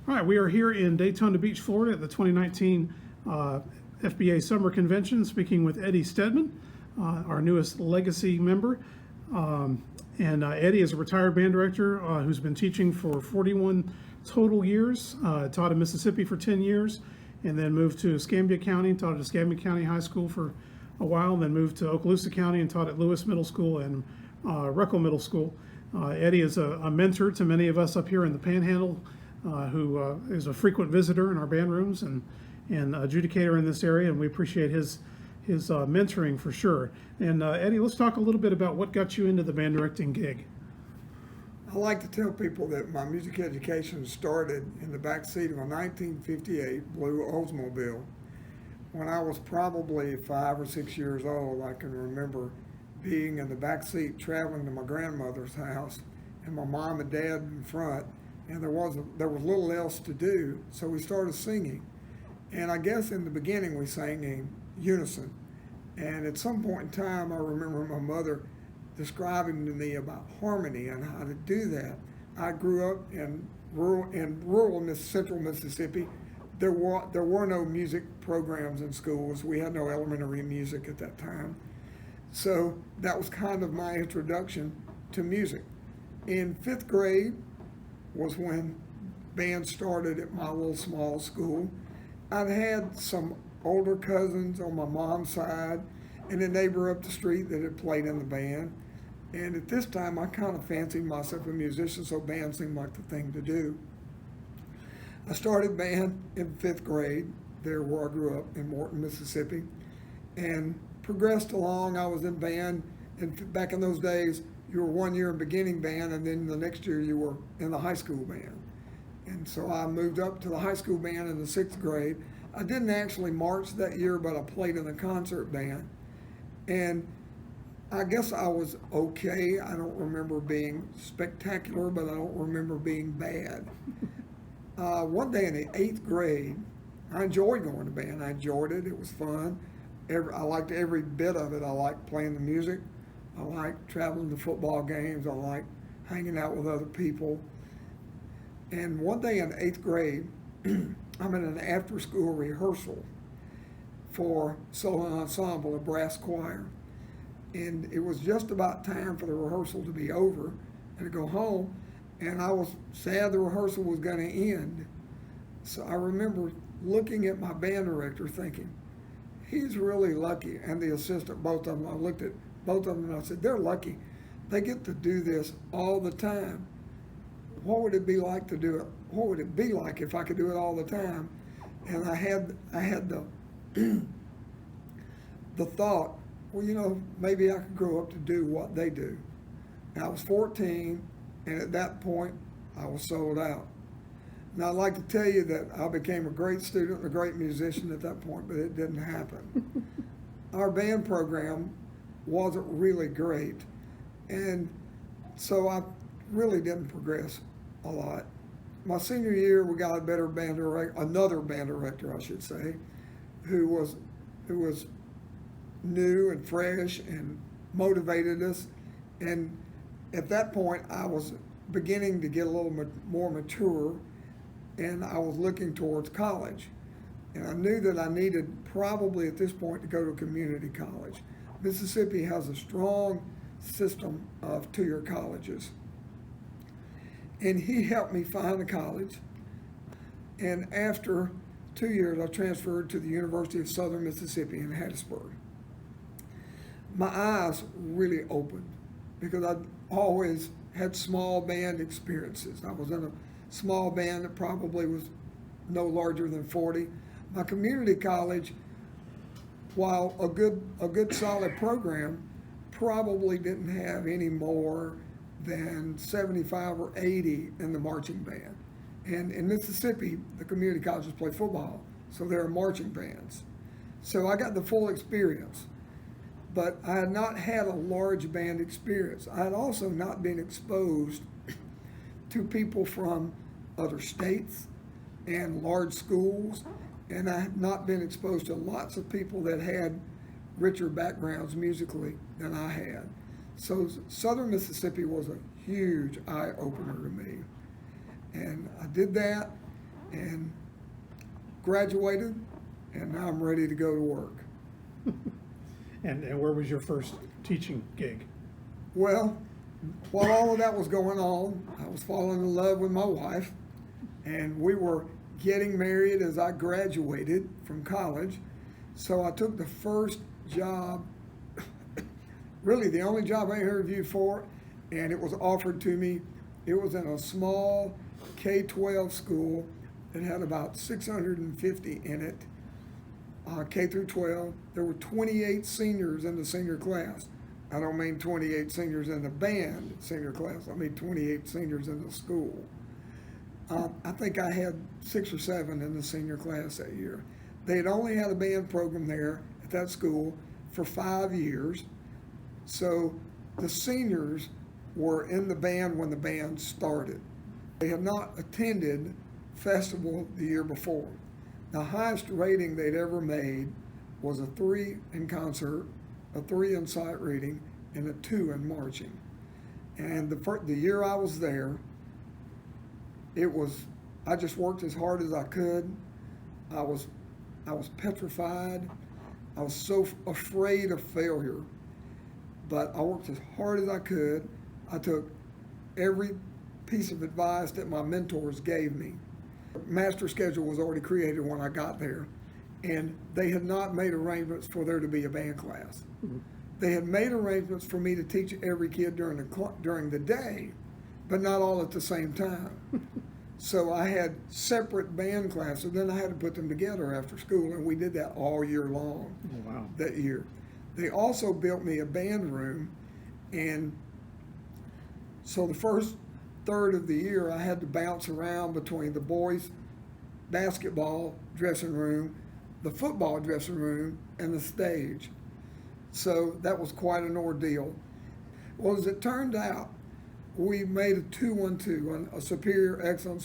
All right, we are here in Daytona Beach, Florida at the 2019 FBA Summer Convention, speaking with Eddie Steadman, our newest legacy member. Eddie is a retired band director who's been teaching for 41 total years, taught in Mississippi for 10 years, and then moved to Escambia County, taught at Escambia County High School for a while, then moved to Okaloosa County and taught at Niceville Middle School and Ruckel Middle School. Eddie is a mentor to many of us up here in the panhandle, who is a frequent visitor in our band rooms and adjudicator in this area, and we appreciate his mentoring for sure. And Eddie, let's talk a little bit about what got you into the band directing gig. I like to tell people that my music education started in the back seat of a 1958 blue Oldsmobile. When I was probably 5 or 6 years old, I can remember being in the back seat traveling to my grandmother's house, and my mom and dad in front, and there was little else to do, so we started singing. And I guess in the beginning we sang in unison. And at some point in time, I remember my mother describing to me about harmony and how to do that. I grew up in rural central Mississippi. There were no music programs in schools. We had no elementary music at that time. So that was kind of my introduction to music. In 5th grade was when band started at my little small school. I'd had some older cousins on my mom's side and a neighbor up the street that had played in the band. And at this time, I kind of fancied myself a musician, so band seemed like the thing to do. I started band in 5th grade, there where I grew up in Morton, Mississippi, and progressed along. I was in band, and back in those days, you were 1 year in beginning band, and then the next year you were in the high school band. And so I moved up to the high school band in the 6th grade. I didn't actually march that year, but I played in the concert band. And I guess I was okay. I don't remember being spectacular, but I don't remember being bad. One day in the 8th grade, I enjoyed going to band. I enjoyed it. It was fun. I liked every bit of it. I liked playing the music. I liked traveling to football games. I liked hanging out with other people. And one day in 8th grade, I'm in an after-school rehearsal for solo ensemble, a brass choir. And it was just about time for the rehearsal to be over and to go home. And I was sad the rehearsal was going to end. So I remember looking at my band director thinking, he's really lucky. And the assistant, both of them, I looked at both of them and I said, they're lucky. They get to do this all the time. What would it be like to do it? What would it be like if I could do it all the time? And I had the the thought, well, you know, maybe I could grow up to do what they do. And I was 14, and at that point, I was sold out. Now, I'd like to tell you that I became a great student and a great musician at that point, but it didn't happen. Our band program wasn't really great, and so I really didn't progress a lot. My senior year, we got another band director, I should say, who was new and fresh and motivated us. And at that point, I was beginning to get a little more mature, and I was looking towards college. And I knew that I needed probably at this point to go to a community college. Mississippi has a strong system of two-year colleges. And he helped me find a college. And after 2 years, I transferred to the University of Southern Mississippi in Hattiesburg. My eyes really opened because I'd always had small band experiences. I was in a small band that probably was no larger than 40. My community college, while a good solid program, probably didn't have any more than 75 or 80 in the marching band. And in Mississippi, the community colleges play football, so there are marching bands. So I got the full experience, but I had not had a large band experience. I had also not been exposed to people from other states and large schools, and I had not been exposed to lots of people that had richer backgrounds musically than I had. So Southern Mississippi was a huge eye-opener to me. And I did that, and graduated, and now I'm ready to go to work. And where was your first teaching gig? Well, while all of that was going on, I was falling in love with my wife, and we were getting married as I graduated from college. So I took the first job, really the only job I interviewed for, and it was offered to me. It was in a small K-12 school that had about 650 in it, K through 12. There were 28 seniors in the senior class. I don't mean 28 seniors in the band senior class. I mean 28 seniors in the school. I think I had 6 or 7 in the senior class that year. They had only had a band program there at that school for 5 years. So the seniors were in the band when the band started. They had not attended festival the year before. The highest rating they'd ever made was a 3 in concert, a 3 in sight reading, and a 2 in marching. And the year I was there, I just worked as hard as I could. I was petrified. I was so afraid of failure, but I worked as hard as I could. I took every piece of advice that my mentors gave me. Master schedule was already created when I got there, and they had not made arrangements for there to be a band class. Mm-hmm. They had made arrangements for me to teach every kid during the day, but not all at the same time. So I had separate band classes, then I had to put them together after school, and we did that all year long. Oh, wow. That year. They also built me a band room, and so the first third of the year I had to bounce around between the boys' basketball dressing room, the football dressing room, and the stage. So that was quite an ordeal. Well, as it turned out, we made a 2-1-2, an excellent,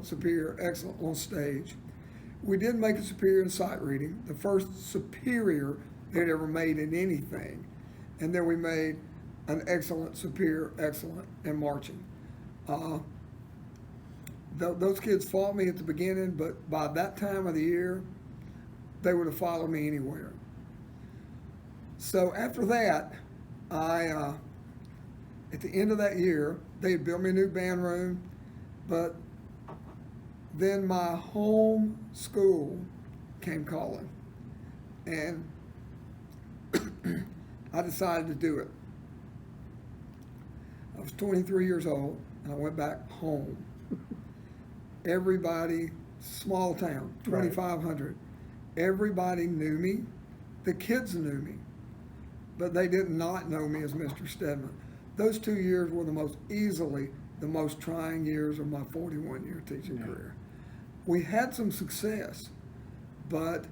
superior, excellent on stage. We did make a superior in sight reading, the first superior they'd ever made in anything. And then we made an excellent, superior, excellent in marching. Those kids fought me at the beginning, but by that time of the year, they would have followed me anywhere. So after that, at the end of that year, they had built me a new band room, but then my home school came calling, and I decided to do it. I was 23 years old, and I went back home. Everybody, small town, 2,500, everybody knew me. The kids knew me, but they did not know me as Mr. Steadman. Those 2 years were the most trying years of my 41-year teaching career. We had some success, but,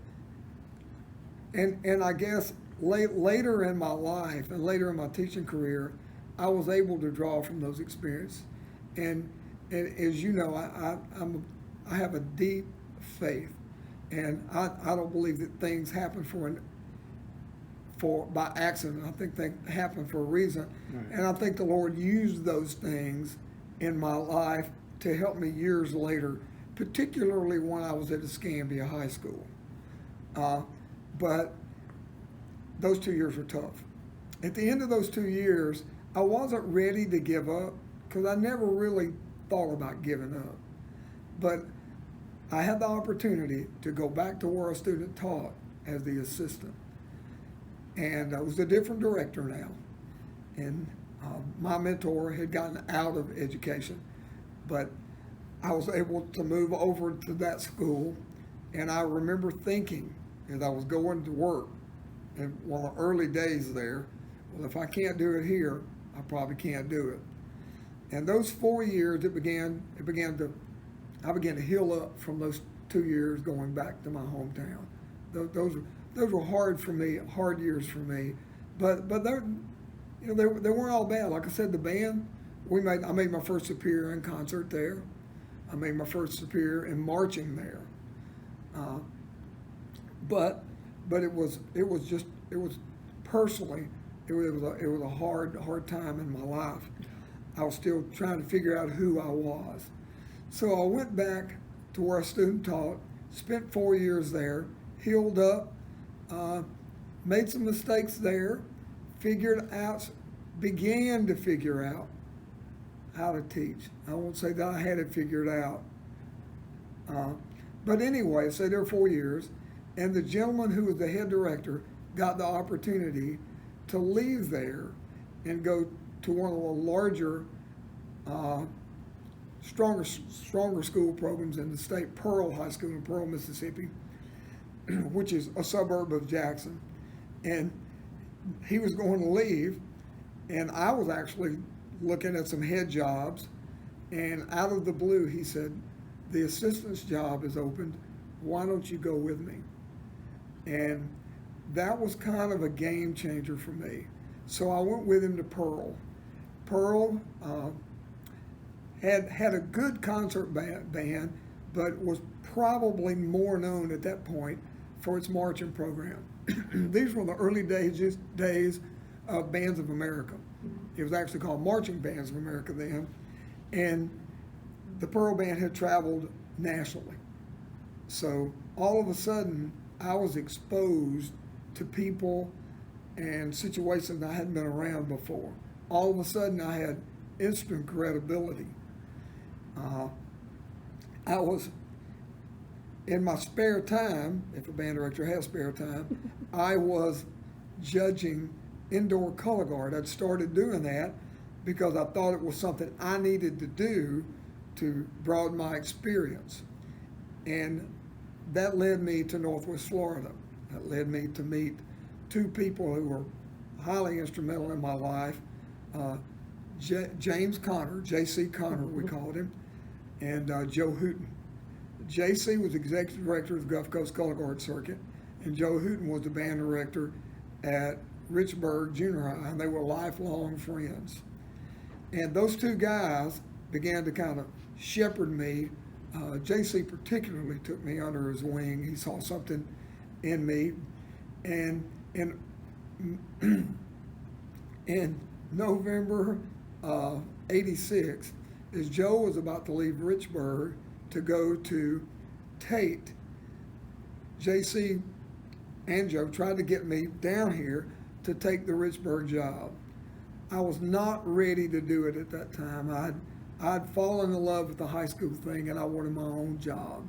and I guess later in my life and later in my teaching career, I was able to draw from those experiences. And as you know, I have a deep faith, and I don't believe that things happen by accident. I think they happen for a reason. Right. And I think the Lord used those things in my life to help me years later, particularly when I was at Escambia High School. But those 2 years were tough. At the end of those 2 years, I wasn't ready to give up, because I never really thought about giving up. But I had the opportunity to go back to where a student taught as the assistant. And I was a different director now. And my mentor had gotten out of education, but I was able to move over to that school. And I remember thinking, as I was going to work in one of the early days there, well, if I can't do it here, I probably can't do it. And those 4 years, I began to heal up from those 2 years going back to my hometown. Those were hard for me, hard years for me, but they weren't all bad. Like I said, the band, I made my first superior in concert there. I made my first superior in marching there. But it was personally, it was a hard time in my life. I was still trying to figure out who I was. So I went back to where I student taught, spent 4 years there, healed up, made some mistakes there, began to figure out how to teach. I won't say that I had it figured out. But anyway, so there 4 years, and the gentleman who was the head director got the opportunity to leave there and go to one of the larger, stronger school programs in the state, Pearl High School in Pearl, Mississippi, which is a suburb of Jackson. And he was going to leave, and I was actually looking at some head jobs, and out of the blue, he said, the assistant's job is opened. Why don't you go with me? And that was kind of a game changer for me. So I went with him to Pearl. Pearl had a good concert band, but was probably more known at that point for its marching program. These were the early days of Bands of America. It was actually called Marching Bands of America then. And the Pearl Band had traveled nationally. So all of a sudden, I was exposed to people and situations I hadn't been around before. All of a sudden, I had instant credibility. I was, in my spare time, if a band director has spare time, I was judging indoor color guard. I'd started doing that because I thought it was something I needed to do to broaden my experience. And that led me to Northwest Florida. That led me to meet two people who were highly instrumental in my life. James Connor, J.C. Connor we called him, and Joe Hooten. J.C. was executive director of the Gulf Coast Color Guard Circuit, and Joe Hooten was the band director at Richburg Junior High, and they were lifelong friends. And those two guys began to kind of shepherd me. J.C. particularly took me under his wing. He saw something in me. And in November of '86, as Joe was about to leave Richburg to go to Tate, J.C. and Joe tried to get me down here to take the Richburg job. I was not ready to do it at that time. I'd fallen in love with the high school thing, and I wanted my own job.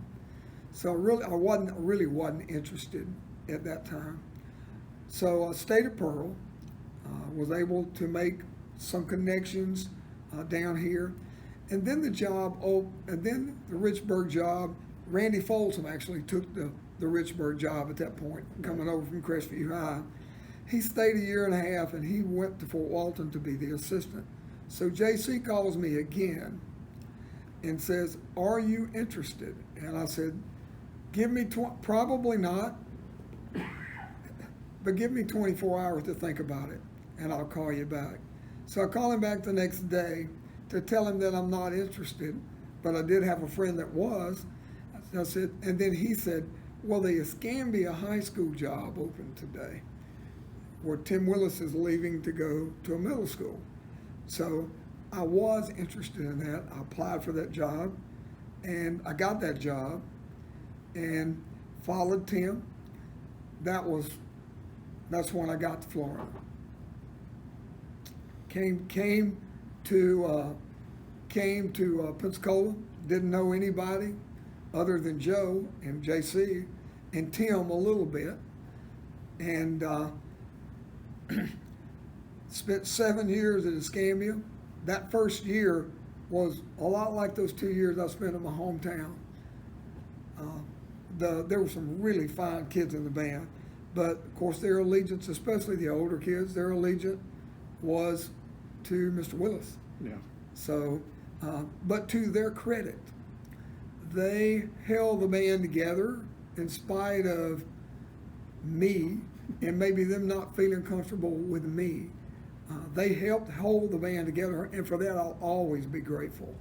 So I really wasn't interested at that time. So I stayed at Pearl, was able to make some connections down here, and then the Richburg job. Randy Folsom actually took the Richburg job at that point, coming over from Crestview High. He stayed a year and a half, and he went to Fort Walton to be the assistant. So JC calls me again and says, "Are you interested?" And I said, "Give me probably not, but give me 24 hours to think about it, and I'll call you back." So I call him back the next day to tell him that I'm not interested, but I did have a friend that was. I said, and then he said, "Well, the Escambia High School job opened today, where Tim Willis is leaving to go to a middle school." So I was interested in that. I applied for that job, and I got that job, and followed Tim. That's when I got to Florida. Came to Pensacola. Didn't know anybody other than Joe and JC and Tim a little bit, and spent 7 years at Escambia. That first year was a lot like those 2 years I spent in my hometown. There were some really fine kids in the band, but of course their allegiance, especially the older kids, their allegiance was to Mr. Willis. Yeah. So, but to their credit, they held the band together in spite of me and maybe them not feeling comfortable with me. They helped hold the band together, and for that I'll always be grateful.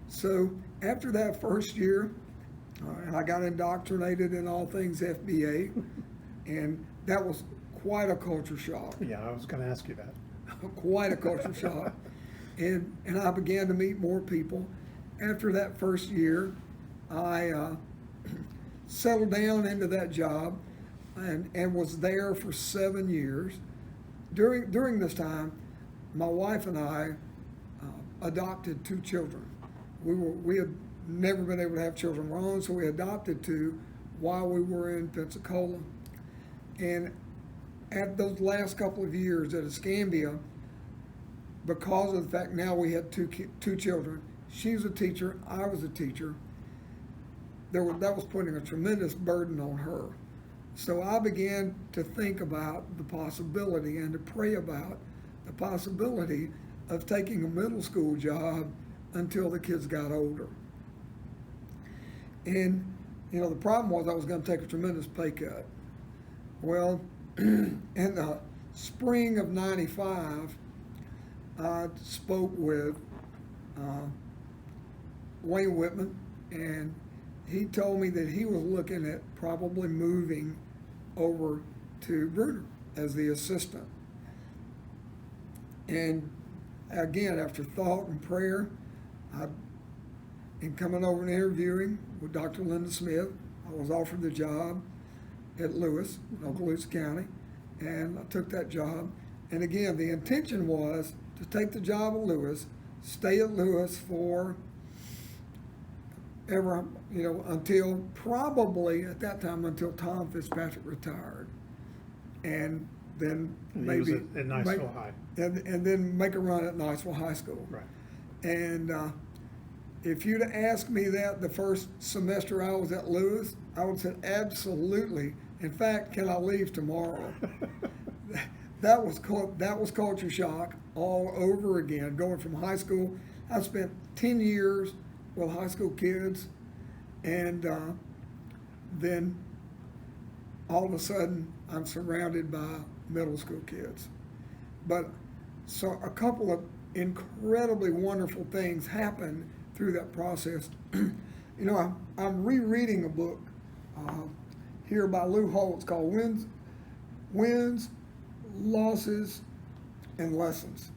So after that first year, and I got indoctrinated in all things FBA, and that was quite a culture shock. Yeah, I was going to ask you that. Quite a culture shock. And I began to meet more people, after that first year, I settled down into that job and was there for 7 years. During this time, my wife and I adopted 2 children. We had never been able to have children of our own, so we adopted 2 while we were in Pensacola. And at those last couple of years at Escambia, because of the fact now we had two children, she was a teacher, I was a teacher, that was putting a tremendous burden on her. So I began to think about the possibility and to pray about the possibility of taking a middle school job until the kids got older. And, you know, the problem was I was going to take a tremendous pay cut. Well, in the spring of '95, I spoke with Wayne Whitman, and he told me that he was looking at probably moving over to Bruner as the assistant. And again, after thought and prayer, in coming over and interviewing with Dr. Linda Smith, I was offered the job at Lewis, in Okaloosa County, and I took that job. And again, the intention was to take the job at Lewis, stay at Lewis for ever, you know, until probably at that time until Tom Fitzpatrick retired, and then And he was at Niceville High. and then make a run at Niceville High School. Right. And if you'd asked me that the first semester I was at Lewis, I would have said absolutely. In fact, can I leave tomorrow? That was culture shock all over again. Going from high school, I spent 10 years with high school kids, and then all of a sudden I'm surrounded by middle school kids. But so a couple of incredibly wonderful things happened through that process. You know, I'm rereading a book here by Lou Holtz called Wins, Losses, and Lessons.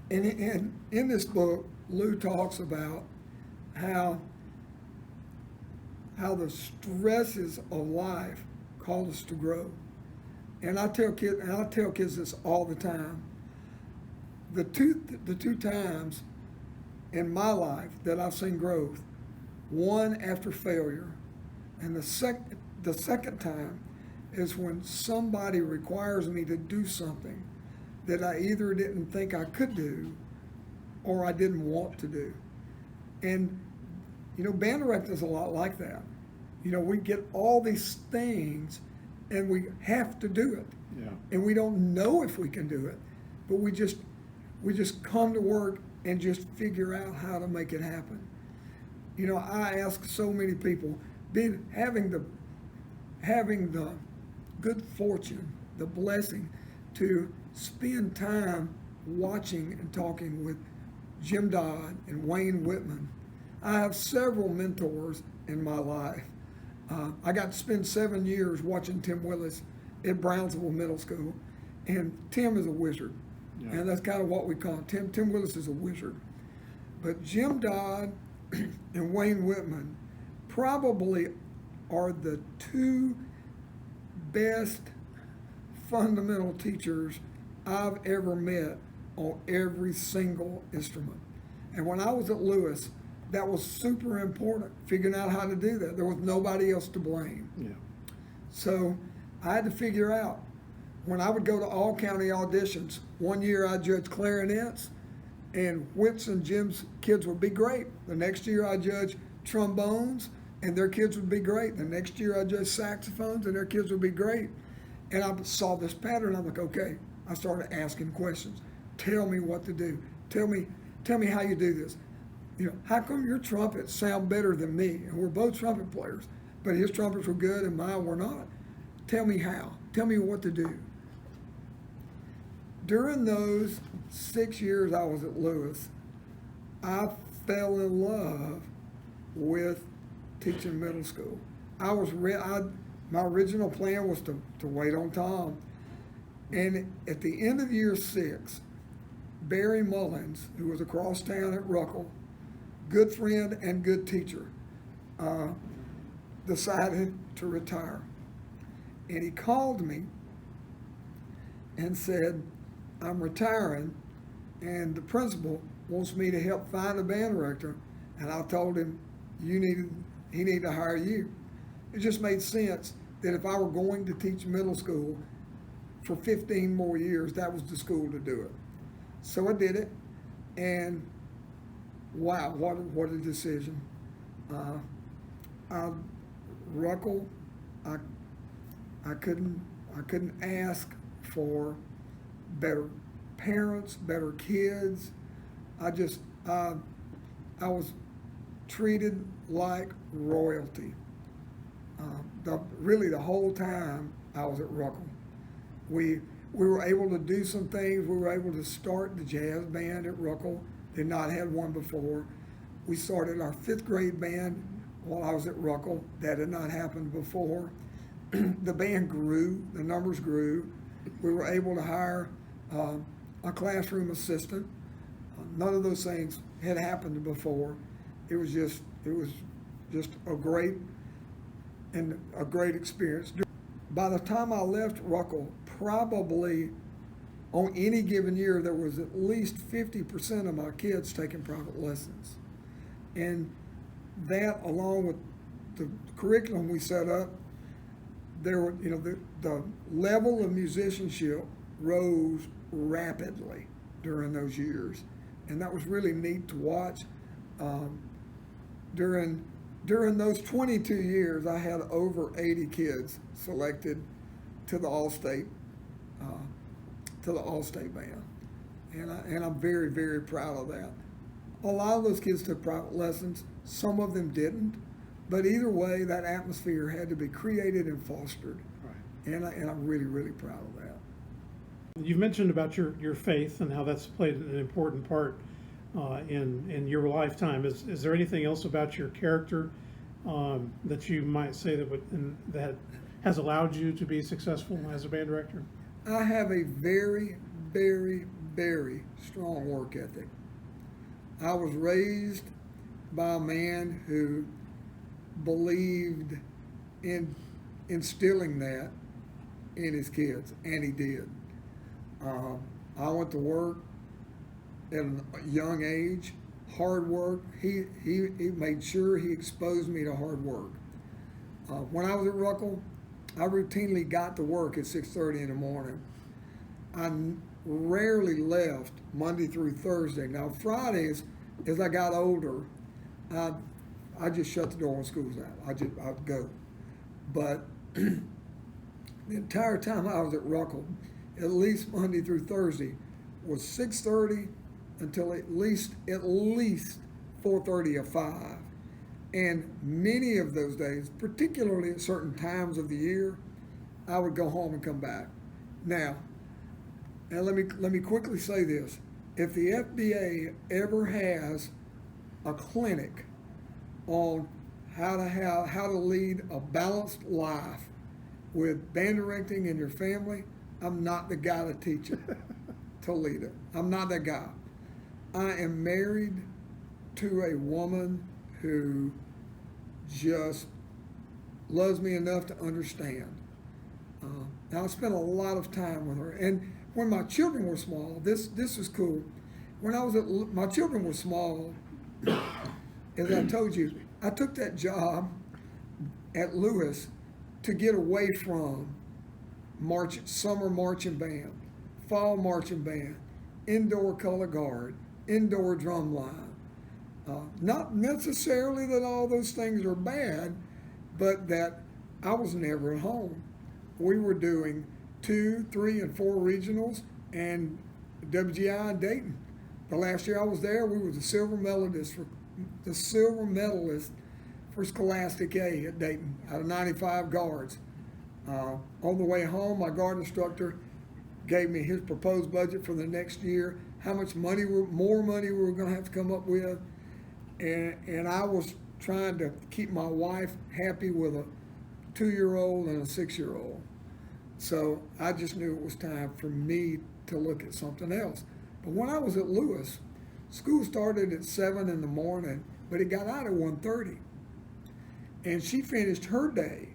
And in this book, Lou talks about how the stresses of life cause us to grow. And I tell kids this all the time. The two times in my life that I've seen growth, one after failure, and the second time is when somebody requires me to do something that I either didn't think I could do or I didn't want to do. And, you know, band directing is a lot like that. You know, we get all these things and we have to do it. Yeah. And we don't know if we can do it, but we just come to work and just figure out how to make it happen. You know, I ask so many people, having the good fortune, the blessing to spend time watching and talking with Jim Dodd and Wayne Whitman. I have several mentors in my life. I got to spend 7 years watching Tim Willis at Brownsville Middle School, and Tim is a wizard. Yeah. And that's kind of what we call him. Tim Willis is a wizard. But Jim Dodd and Wayne Whitman probably are the 2 best fundamental teachers I've ever met on every single instrument. And when I was at Lewis, that was super important, figuring out how to do that. There was nobody else to blame. Yeah. So I had to figure out, when I would go to all county auditions, one year I judged clarinets, and Whit's and Jim's kids would be great. The next year I judged trombones, and their kids would be great. The next year I judged saxophones, and their kids would be great. And I saw this pattern. I'm like, okay. I started asking questions. Tell me what to do. Tell me how you do this. You know, how come your trumpets sound better than me? And we're both trumpet players, but his trumpets were good and mine were not. Tell me how. Tell me what to do. During those 6 years I was at Lewis, I fell in love with teaching middle school. My original plan was to wait on Tom. And at the end of year 6, Barry Mullins, who was across town at Ruckel, good friend and good teacher, decided to retire. And he called me and said, I'm retiring, and the principal wants me to help find a band director. And I told him, he needed to hire you. It just made sense that if I were going to teach middle school for 15 more years, that was the school to do it. So I did it, and wow, what a decision. Ruckel, I couldn't ask for better parents, better kids. I was treated like royalty. Really the whole time I was at Ruckel. We were able to do some things. We were able to start the jazz band at Ruckel. Did not have one before. We started our 5th grade band while I was at Ruckel. That had not happened before. The band grew, the numbers grew. We were able to hire a classroom assistant. None of those things had happened before. It was just a great experience. By the time I left Ruckel, probably on any given year, there was at least 50% of my kids taking private lessons. And that, along with the curriculum we set up, there were, the level of musicianship rose rapidly during those years. And that was really neat to watch. During those 22 years, I had over 80 kids selected to the All-State band, and I'm very, very proud of that. A lot of those kids took private lessons. Some of them didn't, but either way, that atmosphere had to be created and fostered, right. And I'm really, really proud of that. You've mentioned about your faith and how that's played an important part in your lifetime. Is there anything else about your character that you might say that has allowed you to be successful as a band director? I have a very, very, very strong work ethic. I was raised by a man who believed in instilling that in his kids, and he did. I went to work at a young age, hard work. He made sure he exposed me to hard work. When I was at Ruckel, I routinely got to work at 6:30 in the morning. I rarely left Monday through Thursday. Now Fridays, as I got older, I just shut the door when school's out. I'd go. But the entire time I was at Ruckel, at least Monday through Thursday, was 6:30 until at least 4:30 or 5. And many of those days, particularly at certain times of the year, I would go home and come back. Now, and let me quickly say this. If the FBA ever has a clinic on how to lead a balanced life with band directing in your family, I'm not the guy to teach it, to lead it. I'm not that guy. I am married to a woman who just loves me enough to understand. Now I spent a lot of time with her, and when my children were small, this was cool. When my children were small, as I told you, I took that job at Lewis to get away from summer marching band, fall marching band, indoor color guard, indoor drum line. Not necessarily that all those things are bad, but that I was never at home. We were doing 2, 3, and 4 regionals and WGI in Dayton. The last year I was there, we were the silver medalist for Scholastic A at Dayton out of 95 guards. On the way home, my guard instructor gave me his proposed budget for the next year, how much more money we were going to have to come up with, and I was trying to keep my wife happy with a 2-year-old and a 6-year-old. So I just knew it was time for me to look at something else. But when I was at Lewis, school started at 7 in the morning, but it got out at 1:30. And she finished her day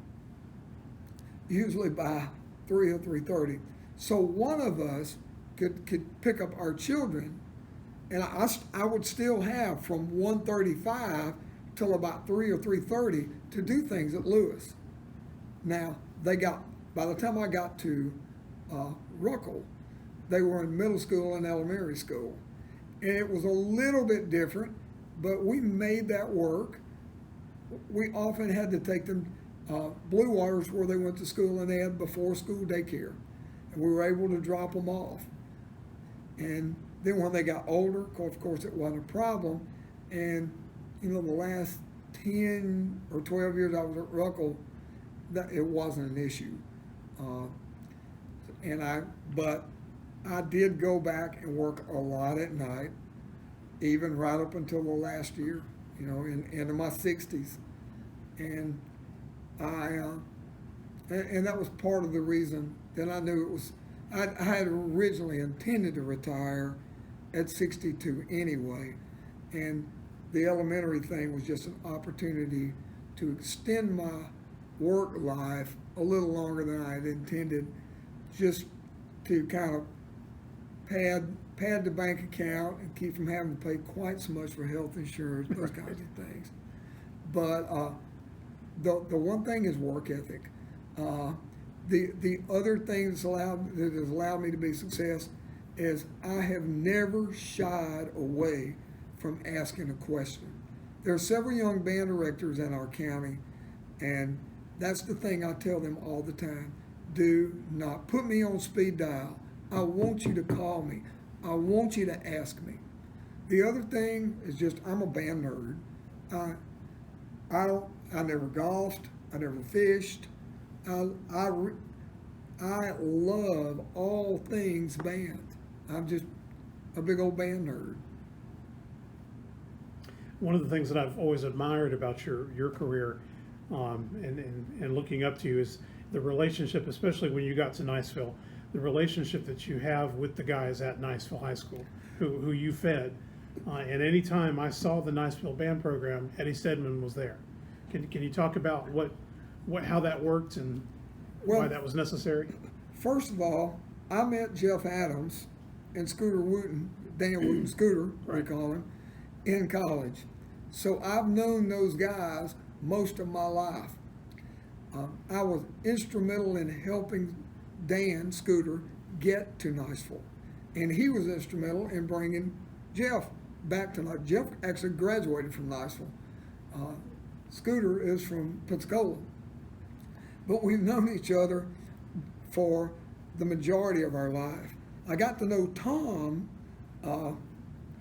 usually by 3 or 3:30. So one of us could pick up our children, and I would still have from 1:35 till about 3 or 3:30 to do things at Lewis. Now, by the time I got to Ruckel, they were in middle school and elementary school. And it was a little bit different, but we made that work. We often had to take them, Blue Water's where they went to school, and they had before school daycare. And we were able to drop them off. And then when they got older, of course it wasn't a problem. And, the last 10 or 12 years I was at Ruckel, that it wasn't an issue. But I did go back and work a lot at night, even right up until the last year, into my 60s. And and that was part of the reason that I knew it was, I had originally intended to retire at 62 anyway. And the elementary thing was just an opportunity to extend my work life a little longer than I had intended, just to kind of pad the bank account and keep from having to pay quite so much for health insurance, those kinds of things. But the one thing is work ethic. The other thing that has allowed me to be success is I have never shied away from asking a question. There are several young band directors in our county, and that's the thing I tell them all the time. Do not put me on speed dial. I want you to call me. I want you to ask me. The other thing is just, I'm a band nerd. I never golfed. I never fished. I love all things band. I'm just a big old band nerd. One of the things that I've always admired about your career and looking up to you is the relationship, especially when you got to Niceville, the relationship that you have with the guys at Niceville High School who you fed. And anytime I saw the Niceville Band program, Eddie Steadman was there. Can you talk about how that worked and why that was necessary? First of all, I met Jeff Adams and Scooter Wooten, Dan Wooten Scooter, we call him, in college. So I've known those guys most of my life. I was instrumental in helping Dan Scooter get to Niceville, and he was instrumental in bringing Jeff back to Niceville. Jeff actually graduated from Niceville. Scooter is from Pensacola, but we've known each other for the majority of our life. I got to know Tom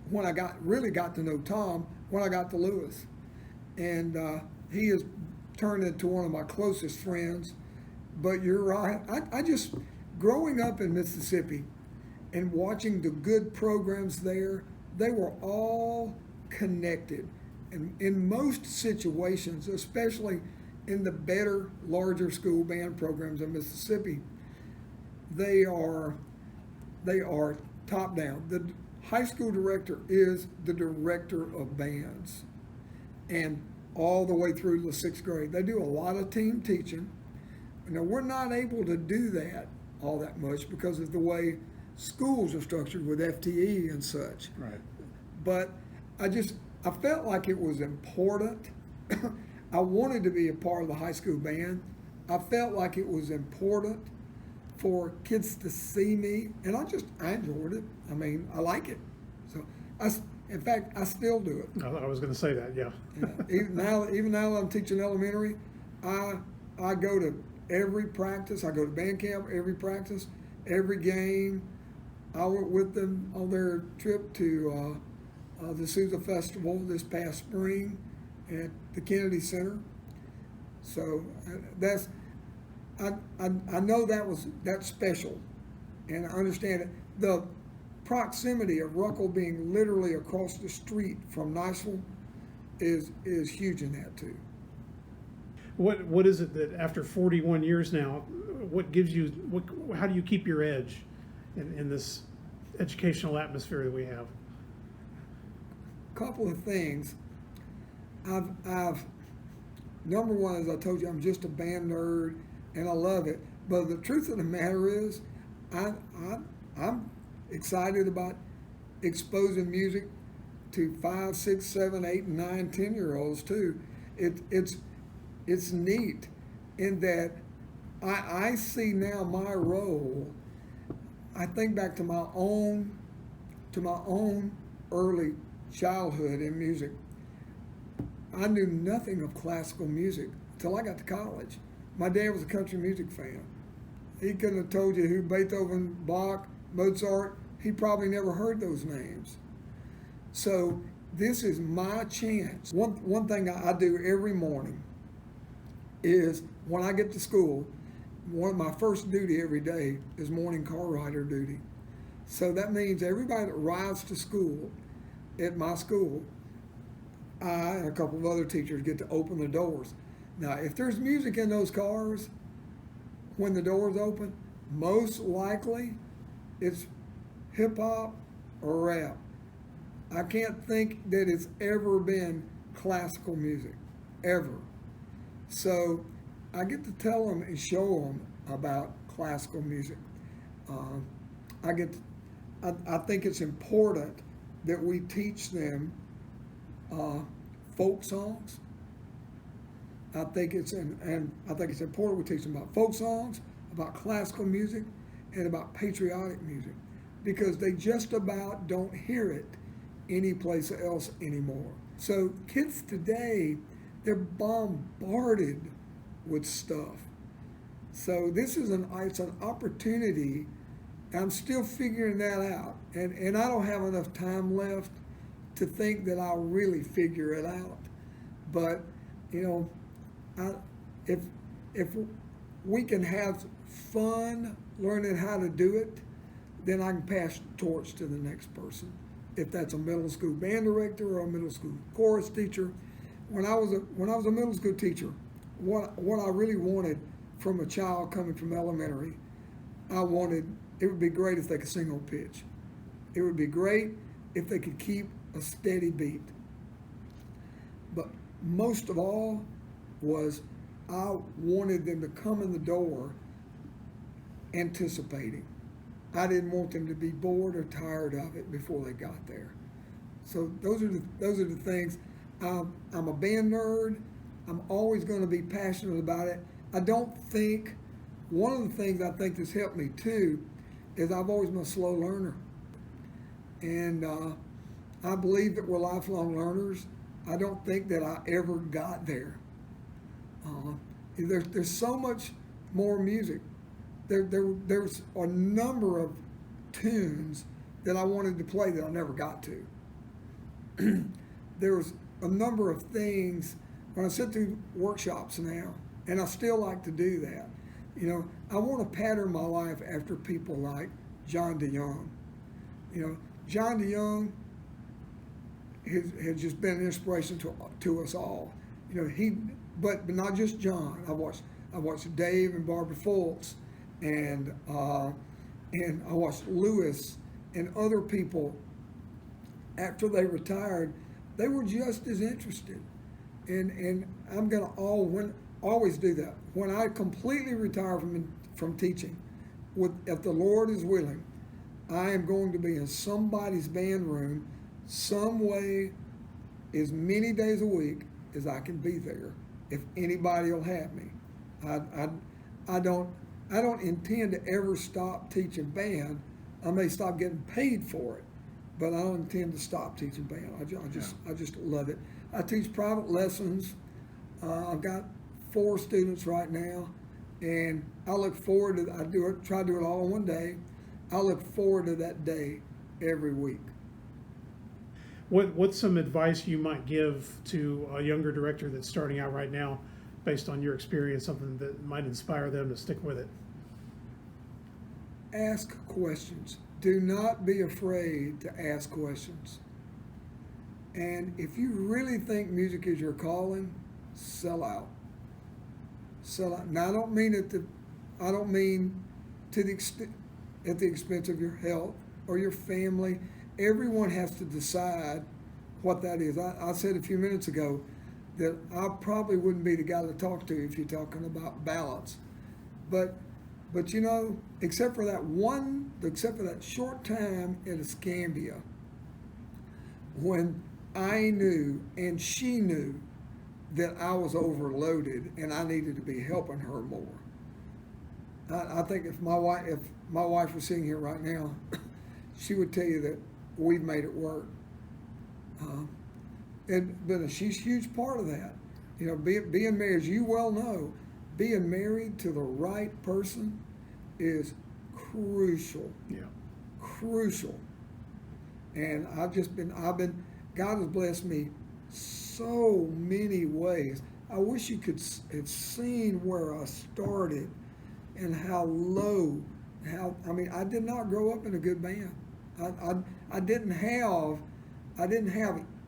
when I really got to know Tom when I got to Lewis, and he has turned into one of my closest friends. But you're right. I just, growing up in Mississippi and watching the good programs there, they were all connected. And in most situations, especially in the better, larger school band programs in Mississippi, they are top down. The high school director is the director of bands, and all the way through the 6th grade. They do a lot of team teaching. Now, we're not able to do that all that much because of the way schools are structured with FTE and such. Right. But I felt like it was important. I wanted to be a part of the high school band. I felt like it was important for kids to see me, and I enjoyed it. I mean, I like it. So, in fact, I still do it. I was going to say that, yeah. Even now that I'm teaching elementary, I go to every practice. I go to band camp every practice, every game. I went with them on their trip to the Sousa Festival this past spring at the Kennedy Center. So I know that's special, and I understand it. The proximity of Ruckel being literally across the street from Niceville is huge in that too. What is it that after 41 years now, what gives you, how do you keep your edge in this educational atmosphere that we have? Couple of things. I've number one, as I told you, I'm just a band nerd, and I love it. But the truth of the matter is, I'm excited about exposing music to 5, 6, 7, 8, 9, 10-year-olds too. It's neat in that I see now my role. I think back to my own early childhood in music. I knew nothing of classical music until I got to college. My dad was a country music fan. He couldn't have told you who Beethoven, Bach, Mozart. He probably never heard those names. So this is my chance. One thing I do every morning is when I get to school, one of my first duty every day is morning car rider duty. So that means everybody that rides to school at my school, I and a couple of other teachers get to open the doors. Now, if there's music in those cars when the doors open, most likely it's hip hop or rap. I can't think that it's ever been classical music, ever. So I get to tell them and show them about classical music. I think it's important that we teach them folk songs. I think it's important we teach them about folk songs, about classical music, and about patriotic music, because they just about don't hear it anyplace else anymore. So kids today, they're bombarded with stuff. So this is it's an opportunity. I'm still figuring that out, and I don't have enough time left to think that I'll really figure it out. But if we can have fun learning how to do it, then I can pass the torch to the next person. If that's a middle school band director or a middle school chorus teacher. When I was a middle school teacher, what I really wanted from a child coming from elementary, it would be great if they could sing on pitch. It would be great if they could keep a steady beat. But most of all was I wanted them to come in the door anticipating. I didn't want them to be bored or tired of it before they got there. So those are the things. I'm a band nerd. I'm always going to be passionate about it. One of the things I think that's helped me too is I've always been a slow learner. And I believe that we're lifelong learners. I don't think that I ever got there. There's so much more music. There's a number of tunes that I wanted to play that I never got to. There's a number of things when I sit through workshops now, and I still like to do that. I want to pattern my life after people like John DeYoung. John DeYoung has just been an inspiration to us all. But not just John. I watched Dave and Barbara Fultz, and I watched Lewis and other people. After they retired, they were just as interested, and I'm gonna always do that. When I completely retire from teaching, if the Lord is willing, I am going to be in somebody's band room some way, as many days a week as I can be there, if anybody will have me. I don't intend to ever stop teaching band. I may stop getting paid for it, but I don't intend to stop teaching band. I just love it. I teach private lessons. I've got 4 students right now, and I look forward to try to do it all in one day. I look forward to that day every week. What's some advice you might give to a younger director that's starting out right now, based on your experience, something that might inspire them to stick with it? Ask questions. Do not be afraid to ask questions. And if you really think music is your calling, sell out. Sell out. Now, I don't mean at the expense of your health or your family. Everyone has to decide what that is. I said a few minutes ago, that I probably wouldn't be the guy to talk to if you're talking about balance. But you know, except for that short time at Escambia, when I knew and she knew that I was overloaded and I needed to be helping her more. I think if my wife was sitting here right now, she would tell you that we've made it work. But she's a huge part of that. You know, being married, as you well know, being married to the right person is crucial. Yeah. Crucial. And God has blessed me so many ways. I wish you could have seen where I started and how low, I did not grow up in a good band. I didn't have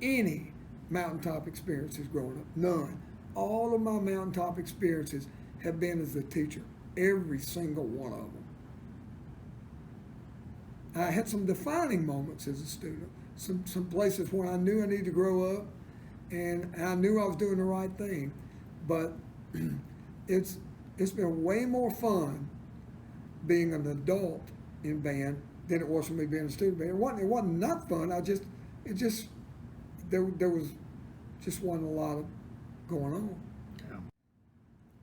any mountaintop experiences growing up, none. All of my mountaintop experiences have been as a teacher, every single one of them. I had some defining moments as a student, some places where I knew I needed to grow up, and I knew I was doing the right thing. But it's been way more fun being an adult in band than it was for me being a student band. It wasn't not fun. There was just wasn't a lot of going on. Yeah.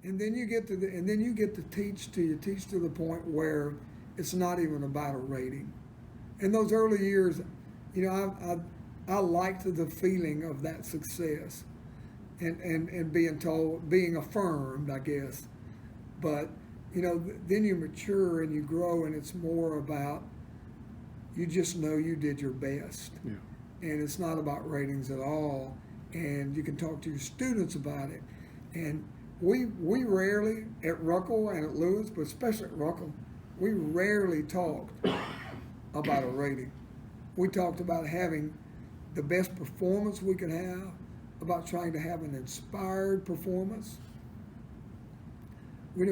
And then you get to teach to the point where it's not even about a rating. In those early years, you know, I liked the feeling of that success and being affirmed, I guess. But, you know, then you mature and you grow, and it's more about, you just know you did your best. Yeah. And it's not about ratings at all. And you can talk to your students about it. And we rarely, at Ruckel and at Lewis, but especially at Ruckel, we rarely talked about a rating. We talked about having the best performance we could have, about trying to have an inspired performance. We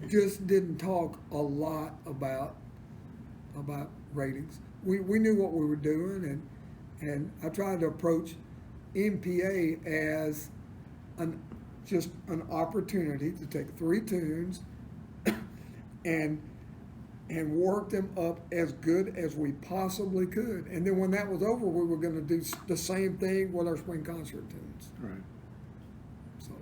just didn't talk a lot about ratings. We knew what we were doing, and I tried to approach MPA as just an opportunity to take 3 tunes and work them up as good as we possibly could. And then when that was over, we were going to do the same thing with our spring concert tunes. Right. So.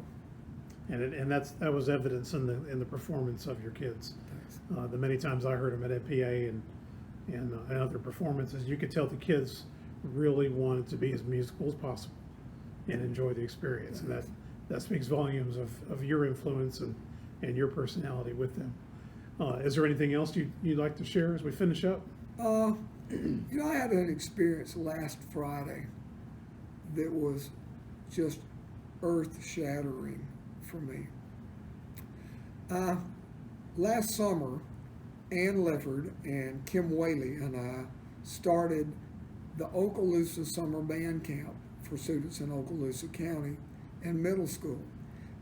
And that was evidence in the performance of your kids. Thanks. The many times I heard them at FBA and other performances, you could tell the kids really wanted to be as musical as possible and enjoy the experience. And that speaks volumes of your influence and your personality with them. Is there anything else you'd like to share as we finish up? You know, I had an experience last Friday that was just earth-shattering for me. Last summer, Ann Lefford and Kim Whaley and I started the Okaloosa Summer Band Camp for students in Okaloosa County and middle school.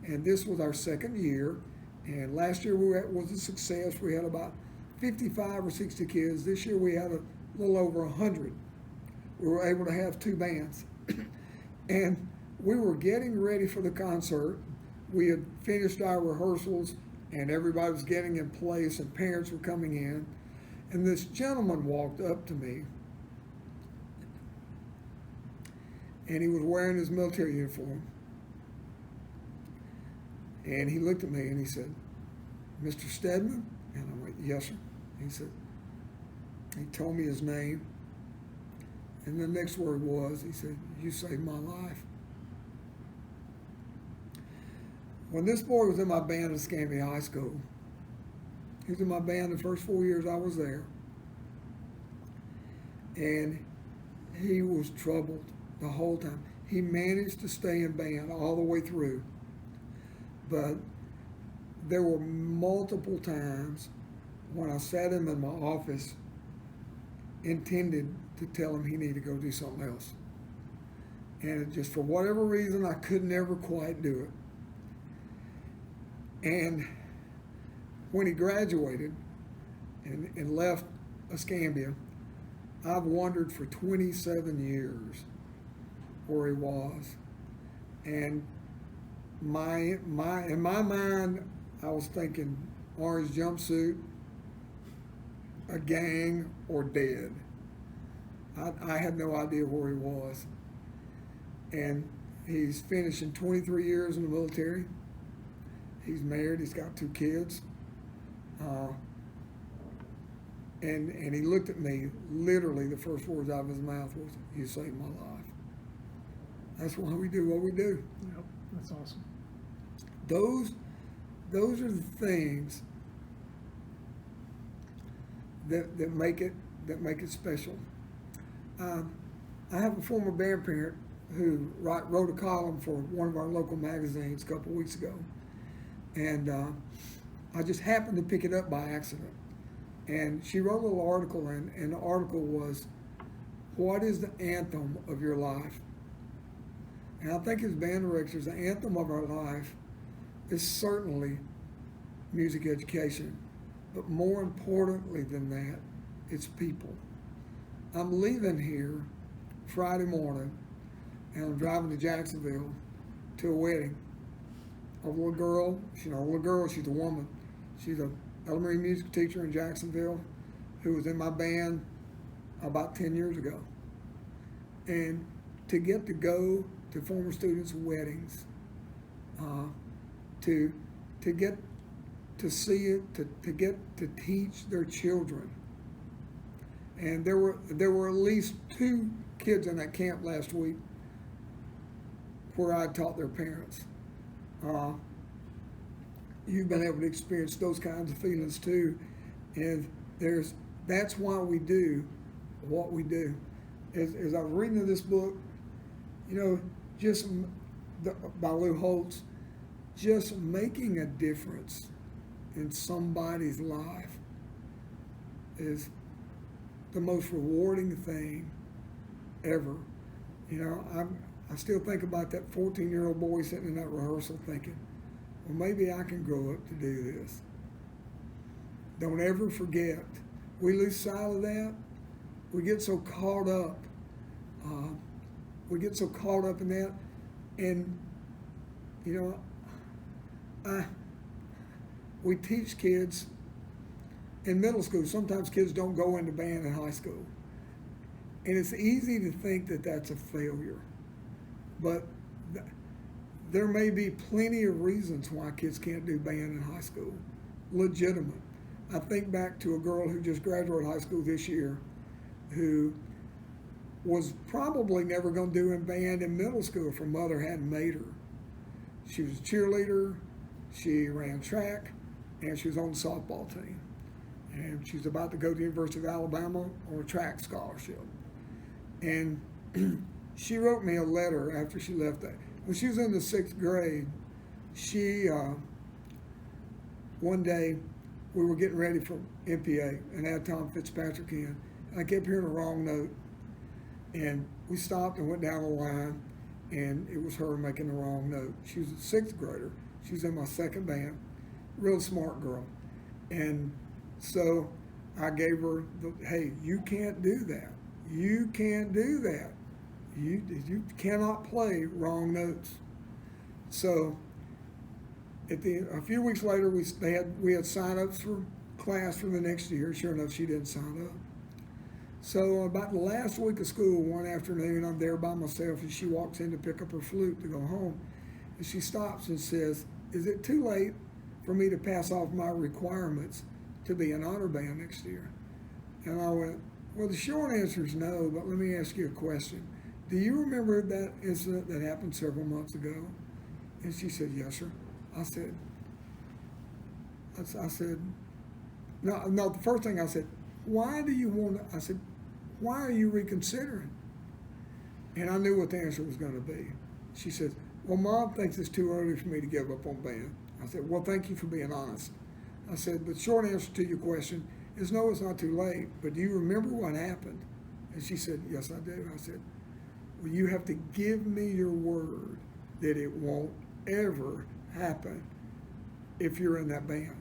And this was our second year. And last year was a success. We had about 55 or 60 kids. This year we had a little over 100. We were able to have 2 bands. And we were getting ready for the concert. We had finished our rehearsals, and everybody was getting in place, and parents were coming in. And this gentleman walked up to me, and he was wearing his military uniform. And he looked at me and he said, "Mr. Steadman?" And I went, "Yes, sir." He said, he told me his name. And the next word was, he said, "You saved my life." When this boy was in my band at Escambia High School, he was in my band the first 4 years I was there. And he was troubled the whole time. He managed to stay in band all the way through. But there were multiple times when I sat him in my office, intended to tell him he needed to go do something else. And it just, for whatever reason, I could never quite do it. And when he graduated and left Escambia, I've wondered for 27 years where he was. And in my mind, I was thinking orange jumpsuit, a gang, or dead. I had no idea where he was. And he's finishing 23 years in the military. He's married, he's got 2 kids. And he looked at me, literally the first words out of his mouth was, "You saved my life." That's why we do what we do. Yep, that's awesome. Those are the things that make it special. I have a former band parent who wrote a column for one of our local magazines a couple weeks ago, and I just happened to pick it up by accident. And she wrote a little article, and the article was, "What is the anthem of your life?" And I think as band directors, the anthem of our life is certainly music education, but more importantly than that, it's people. I'm leaving here Friday morning, and I'm driving to Jacksonville to a wedding of a little girl. She's not a little girl, she's a woman. She's an elementary music teacher in Jacksonville who was in my band about 10 years ago. And to get to go to former students' weddings, to get to see it, to get to teach their children. And there were at least 2 kids in that camp last week where I taught their parents. You've been able to experience those kinds of feelings too, and that's why we do what we do. As I was reading this book, by Lou Holtz, just making a difference in somebody's life is the most rewarding thing ever. I still think about that 14-year-old boy sitting in that rehearsal thinking, well, maybe I can grow up to do this. Don't ever forget. We lose sight of that. We get so caught up. In that. And, we teach kids in middle school. Sometimes kids don't go into band in high school. And it's easy to think that that's a failure. But there may be plenty of reasons why kids can't do band in high school. Legitimate. I think back to a girl who just graduated high school this year who was probably never going to do in band in middle school if her mother hadn't made her. She was a cheerleader, she ran track, and she was on the softball team. And she's about to go to the University of Alabama on a track scholarship. And she wrote me a letter after she left that. When she was in the 6th grade, one day we were getting ready for MPA and had Tom Fitzpatrick in. And I kept hearing a wrong note. And we stopped and went down the line, and it was her making the wrong note. She was a 6th grader. She was in my 2nd band, real smart girl. And so I gave her hey, you can't do that. You can't do that. You cannot play wrong notes. So a few weeks later, we had sign-ups for class for the next year. Sure enough, she didn't sign up. So about the last week of school, one afternoon, I'm there by myself, and she walks in to pick up her flute to go home. And she stops and says, "Is it too late for me to pass off my requirements to be an honor band next year?" And I went, well, the short answer is no, but let me ask you a question. Do you remember that incident that happened several months ago? And she said, yes, sir. I said, no, the first thing I said, why do you want to, I said, why are you reconsidering? And I knew what the answer was going to be. She said, well, Mom thinks it's too early for me to give up on band. I said, well, thank you for being honest. I said, the short answer to your question is no, it's not too late, but do you remember what happened? And she said, yes, I do. I said, well, you have to give me your word that it won't ever happen if you're in that band,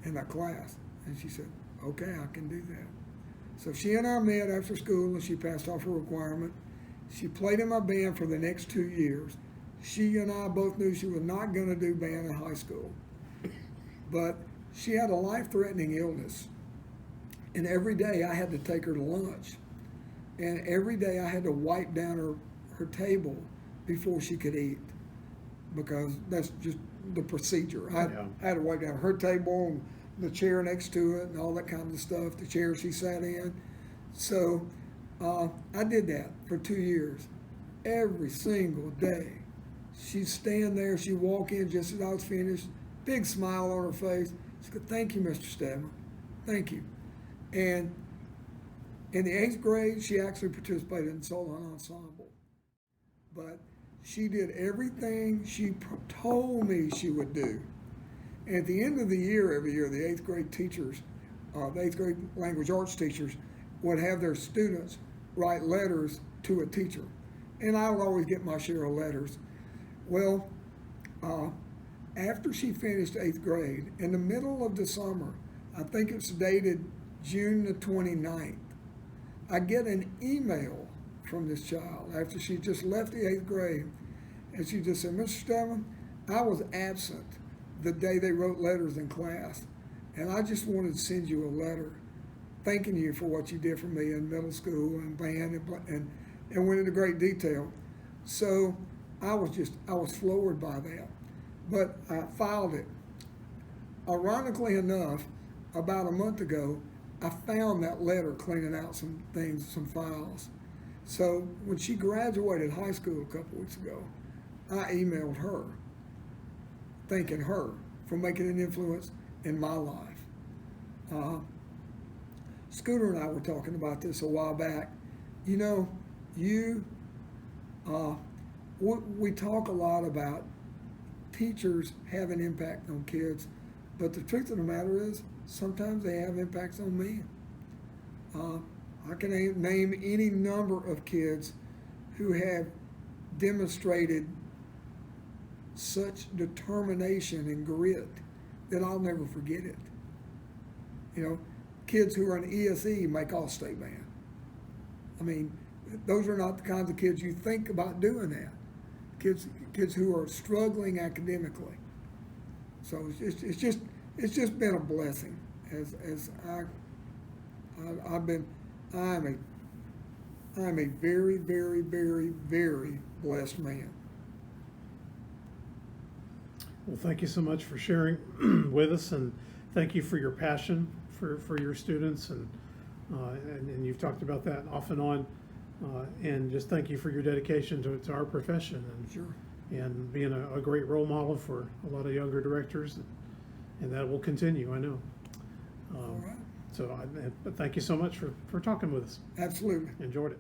in that class. And she said, okay, I can do that. So she and I met after school, and she passed off her requirement. She played in my band for the next 2 years. She and I both knew she was not going to do band in high school. But she had a life-threatening illness. And every day I had to take her to lunch. And every day I had to wipe down her table before she could eat, because that's just the procedure. I had to wipe down her table and the chair next to it and all that kind of stuff, the chair she sat in. So I did that for 2 years. Every single day. She'd stand there, she'd walk in just as I was finished, big smile on her face. She said, "Thank you, Mr. Steadman. Thank you." And in the 8th grade, she actually participated in solo ensemble. But she did everything she told me she would do. And at the end of the year, every year, the 8th grade teachers, the 8th grade language arts teachers would have their students write letters to a teacher. And I would always get my share of letters. Well, after she finished 8th grade, in the middle of the summer, I think it's dated June the 29th, I get an email from this child after she just left the 8th grade, and she just said, "Mr. Steadman, I was absent the day they wrote letters in class, and I just wanted to send you a letter thanking you for what you did for me in middle school and band," and went into great detail. So I was floored by that, but I filed it. Ironically enough, about a month ago, I found that letter cleaning out some things, some files. So when she graduated high school a couple weeks ago, I emailed her, thanking her for making an influence in my life. Scooter and I were talking about this a while back. You know, we talk a lot about teachers have an impact on kids, but the truth of the matter is, sometimes they have impacts on me. I can name any number of kids who have demonstrated such determination and grit that I'll never forget it. You know, kids who are in ESE make all-state band. I mean, those are not the kinds of kids you think about doing that. Kids who are struggling academically. So it's just been a blessing. I'm a very, very, very, very blessed man. Well, thank you so much for sharing with us, and thank you for your passion for your students, and you've talked about that off and on, and just thank you for your dedication to our profession, and Sure. And being a great role model for a lot of younger directors, and that will continue, I know. All right. So, but thank you so much for talking with us. Absolutely. Enjoyed it.